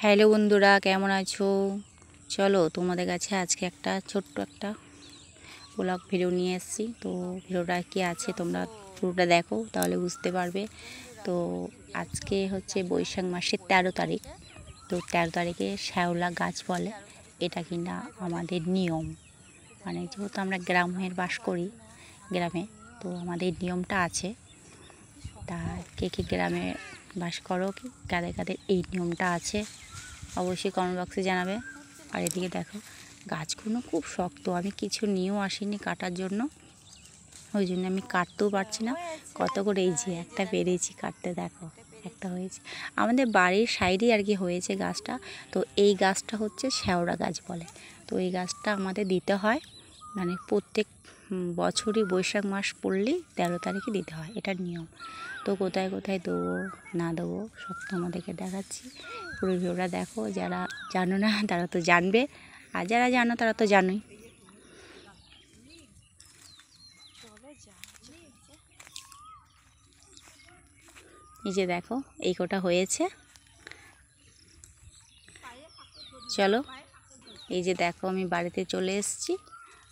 Hello বন্ধুরা, কেমন আছো? চলো তোমাদের কাছে আজকে একটা ছোট্ট একটা ব্লগ ভিডিও নিয়ে এসেছি। তো ভিডিওটা কি আছে তোমরা পুরোটা দেখো, তাহলে বুঝতে পারবে। তো আজকে হচ্ছে বৈশাখ মাসের 13 তারিখ। তো 13 তারিখে শ্যাওলা গাছ বলে, এটা কিনা আমাদের নিয়ম। মানে যেহেতু আমরা গ্রামের বাস করি, গ্রামে, তো আমাদের নিয়মটা আছে। তা কে কে গ্রামে বাস করো, কাদের কাদের এই নিয়মটা আছে অবশ্যই কমেন্ট বক্সে জানাবে। আর এদিকে দেখো গাছগুলো খুব শক্ত, আমি কিছু নিয়েও আসিনি কাটার জন্য, ওই জন্য আমি কাটতেও পারছি না। কত করে এই যে একটা পেরেছি কাটতে, দেখো একটা হয়েছে আমাদের বাড়ির সাইডেই আর কি হয়েছে গাছটা। তো এই গাছটা হচ্ছে শ্যাওড়া গাছ বলে। তো এই গাছটা আমাদের দিতে হয়, মানে প্রত্যেক বছরই বৈশাখ মাস পড়লেই 13 তারিখে দিতে হয়, এটার নিয়ম। তো কোথায় কোথায় দেবো না দেবো সব তোমাদেরকে দেখাচ্ছি। পুরো ভিডিওটা দেখো, যারা জানো না তারা তো জানবে, আর যারা জানো তারা তো জানোই। এই যে দেখো এই কটা হয়েছে, চলো। এই যে দেখো আমি বাড়িতে চলে এসেছি।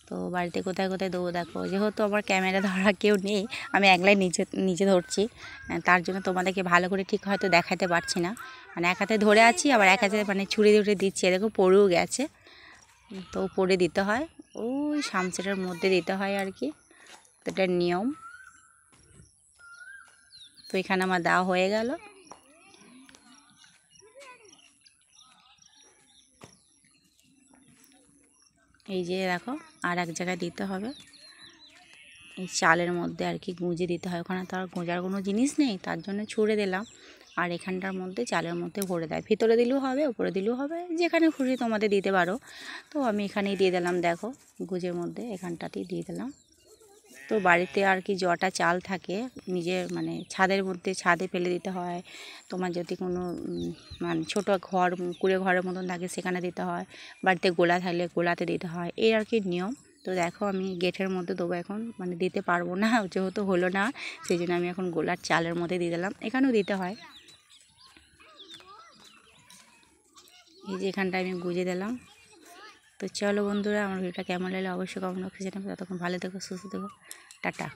তো বাড়িতে কোথায় কোথায় দেবো দেখো, যেহেতু আমার ক্যামেরা ধরা কেউ নেই, আমি একলাই নিজে নিজে ধরছি, তার জন্য তোমাদেরকে ভালো করে ঠিক হয়তো দেখাতে পারছি না। মানে এক হাতে ধরে আছি, আবার এক হাতে মানে ছুরি ধরে দিচ্ছি, দেখো পড়েও গেছে। তো পড়ে দিতে হয়, ওই সামচেটার মধ্যে দিতে হয় আর কি, তো এটার নিয়ম। তো এখানে আমার দেওয়া হয়ে গেল। এই যে দেখো আর এক জায়গায় দিতে হবে, এই চালের মধ্যে আর কি গুঁজে দিতে হয়, ওখানে তো আর গোঁজার কোনো জিনিস নেই, তার জন্য ছুঁড়ে দিলাম। আর এখানটার মধ্যে চালের মধ্যে ভরে দেয়, ভিতরে দিলেও হবে উপরে দিলেও হবে, যেখানে খুশি তোমাদের দিতে পারো। তো আমি এখানেই দিয়ে দিলাম, দেখো গুঁজের মধ্যে এখানটাতেই দিয়ে দিলাম। তো বাড়িতে আর কি জটা চাল থাকে, নিজের মানে ছাদের মধ্যে ছাদে ফেলে দিতে হয়। তোমার যদি কোনো মানে ছোটো ঘর কুঁড়ে ঘরের মতন থাকে সেখানে দিতে হয়, বাড়িতে গোলা থাকলে গোলাতে দিতে হয়, এই আর কি নিয়ম। তো দেখো আমি গেটের মধ্যে দেবো এখন, মানে দিতে পারবো না যেহেতু হলো না, সেই জন্য আমি এখন গোলার চালের মধ্যে দিয়ে দিলাম, এখানেও দিতে হয়। এই যে এখানটা আমি গুঁজে দিলাম। তো চলো বন্ধুরা, আমার ভিডিওটা কেমন লাগলে অবশ্যই কমেন্ট বক্সে জানাবে। ততক্ষণ ভালো থেকো, সুস্থ থেকো, টাটা।